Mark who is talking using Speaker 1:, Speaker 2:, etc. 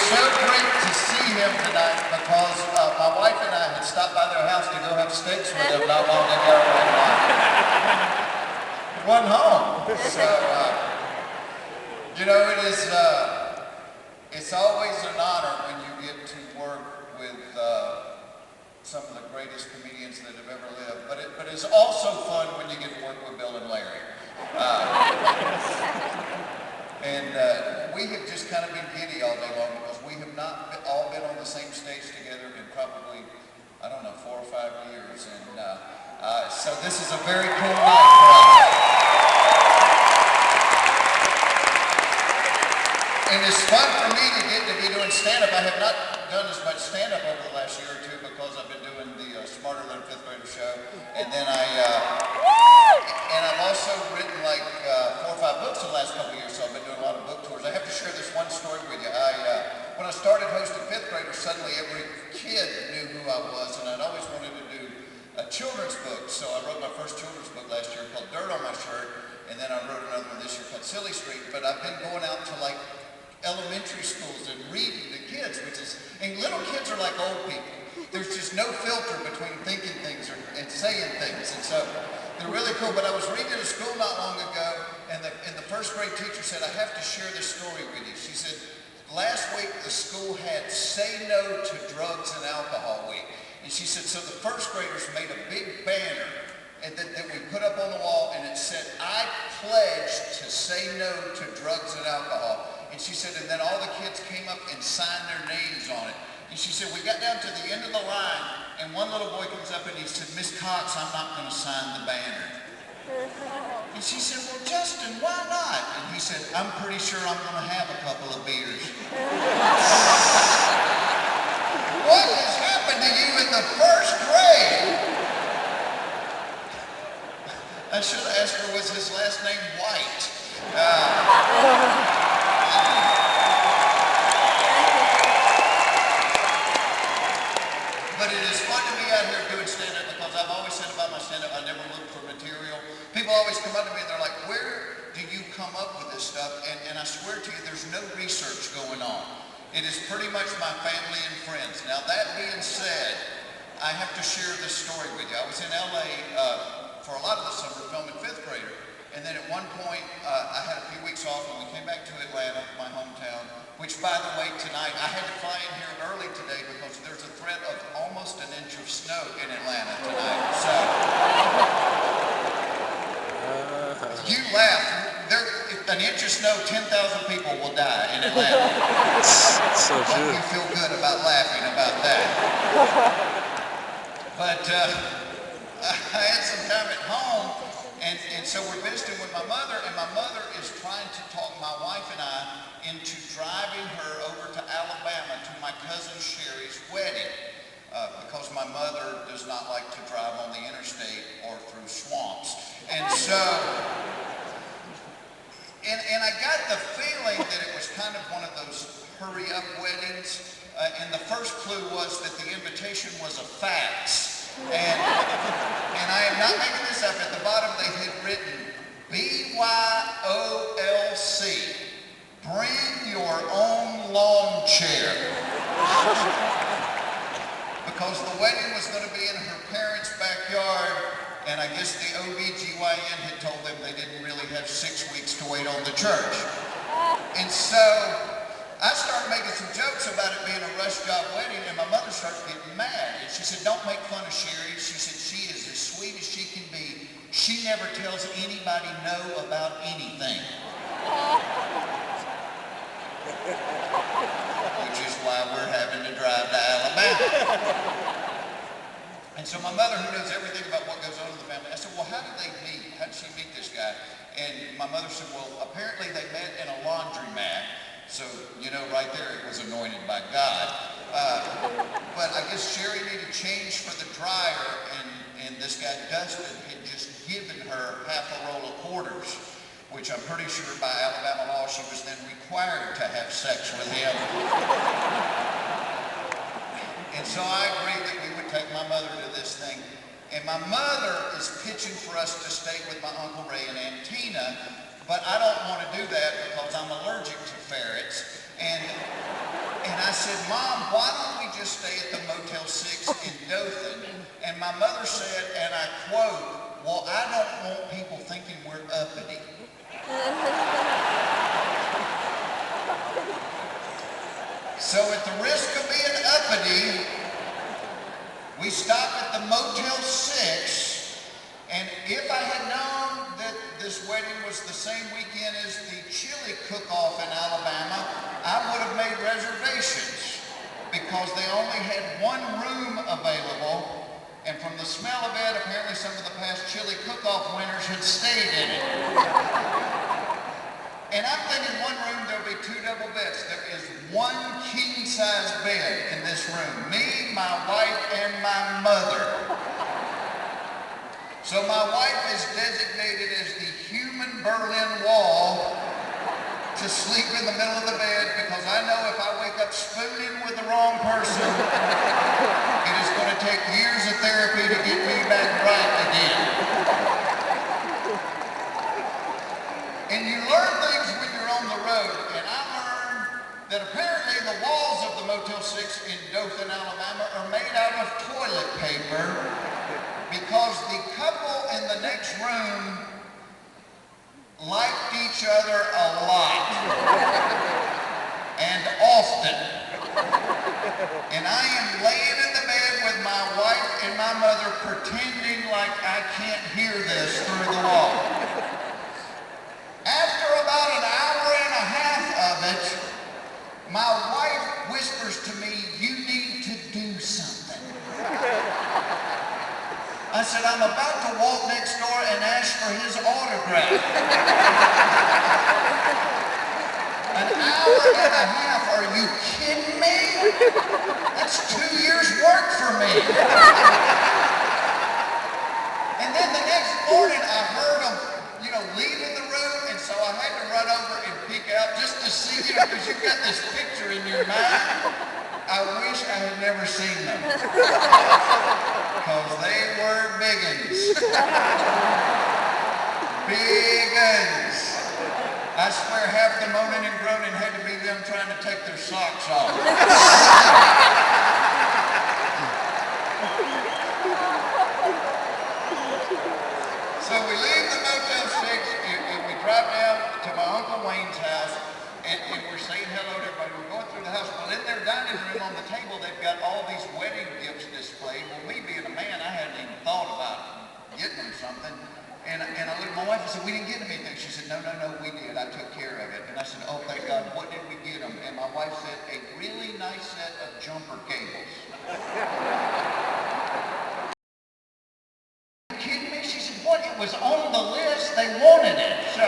Speaker 1: so great to see him tonight because my wife and I had stopped by their house to go have steaks with them not long ago, and he wasn't home. So, it's always an honor when you get to work with some of the greatest comedians that have ever lived, but it's also fun when you get to work with Bill and Larry. We have just kind of been giddy all day long because we have not all been on the same stage together in probably, 4 or 5 years. And so this is a very cool night for us. And it's fun for me to get to be doing stand-up. I have not done as much stand-up over the last year or two because I've been doing the Smarter Than a Fifth Grader show. And then I've also written like 4 or 5 books in the last couple of years, so I've been doing a lot of book tours. I have to share this one story with you. When I started hosting fifth graders, suddenly every kid knew who I was, and I'd always wanted to do a children's book. So I wrote my first children's book last year called Dirt on My Shirt, and then I wrote another one this year called Silly Street. But I've been going out to like elementary schools and reading to kids, and little kids are like old people. There's just no filter between thinking things and saying things, and so they're really cool. But I was reading at a school not long ago, and the first grade teacher said, I have to share this story with you. She said, last week the school had Say No to Drugs and Alcohol Week. And she said, so the first graders made a big banner and that we put up on the wall, and it said, I pledge to say no to drugs and alcohol. And she said, and then all the kids came up and signed their names on it. And she said, we got down to the end of the line, and one little boy comes up and he said, Miss Cox, I'm not going to sign the banner. And she said, well, Justin, why not? And he said, I'm pretty sure I'm going to have a couple of beers. What has happened to you in the first grade? I should have asked her, was his last name White? But it is fun to be out here doing stand-up because I've always said about my stand-up, I never look for material. People always come up to me and they're like, where do you come up with this stuff? And I swear to you, there's no research going on. It is pretty much my family and friends. Now that being said, I have to share this story with you. I was in LA for a lot of the summer filming Fifth Grader. And then at one point, I had a few weeks off and we came back to Atlanta, my hometown, which by the way, tonight, I had to fly in here early today because there's a threat of almost an inch of snow in Atlanta tonight. So, you laugh. An inch of snow, 10,000 people will die in Atlanta.
Speaker 2: So true.
Speaker 1: You feel good about laughing about that. But I had some time at home, and so we're visiting with my mother, and my mother is trying to talk my wife and I into driving her over to Alabama to my cousin Sherry's wedding, because my mother does not like to drive on the interstate or through swamps. And so, and I got the feeling that it was kind of one of those hurry-up weddings, and the first clue was that the invitation was a fax. And I am not making this up. At the bottom they had written B.Y.O.L.C. Bring your own lawn chair. Because the wedding was going to be in her parents' backyard, and I guess the OB/GYN had told them they didn't really have 6 weeks to wait on the church. And so I started making some jokes about it being a rush job wedding, and my mother started getting mad. And she said, don't make fun of Sherry. She said, she is as sweet as she can be. She never tells anybody no about anything. Which is why we're having to drive to Alabama. And so my mother, who knows everything about what goes on in the family, I said, well, how did they meet? How did she meet this guy? And my mother said, well, apparently they met in a laundromat. So, right there, it was anointed by God. But I guess Sherry needed change for the dryer, and this guy, Dustin, had just given her half a roll of quarters, which I'm pretty sure by Alabama law, she was then required to have sex with him. And so I agreed that we would take my mother to this thing. And my mother is pitching for us to stay with my Uncle Ray and Aunt Tina, but I don't want to do that because I'm allergic to ferrets. And I Mom, why don't we just stay at the Motel 6 in Dothan? And my mother said, and I quote, well, I don't want people thinking we're uppity. So at the risk of being uppity, we stopped at the Motel 6, and if I had known that this wedding was the same weekend as the chili cook-off in Alabama, I would have made reservations because they only had one room available, and from the smell of it, apparently some of the past chili cook-off winners had stayed in it. And I'm thinking one room, there'll be 2 double beds. There is one king-size bed in this room. Me, my wife, and my mother. So my wife is designated as the human Berlin Wall to sleep in the middle of the bed because I know if I wake up spooning with the wrong person, it is going to take years of therapy to get me back right again. And you learn things when you're on the road, and I learned that apparently the walls of the Motel 6 in Dothan, Alabama are made out of toilet paper because the couple in the next room liked each other a lot and often. And I am laying in the bed with my wife and my mother pretending like I can't hear this through the wall. After about an hour and a half of it, my wife whispers to me, "You need to do something." I said, "I'm about to walk next door and ask for his autograph." An hour and a half, are you kidding me? That's 2 years' work for me. And then the next morning I heard him, leaving the room, and so I had to run over and peek out just to see, because you've got this picture in your mind. I wish I had never seen them. Because they were big uns. Big uns. I swear half the moaning and groaning had to be them trying to take their socks off. So we leave the Motel 6 and we drive down to my Uncle Wayne's house and we're saying hello to everybody. We're going through the house. Well, in their dining room on the table, they've got all these wedding gifts displayed. Well, me being a man, I hadn't even thought about getting them something. And I looked at my wife and said, "We didn't get them anything." She said, No, we did. I took care of it. And I said, "Oh, thank God. What did we get them?" And my wife said, "A really nice set of jumper cables." Kidding me? She said, "What? It was on the list. They wanted it." So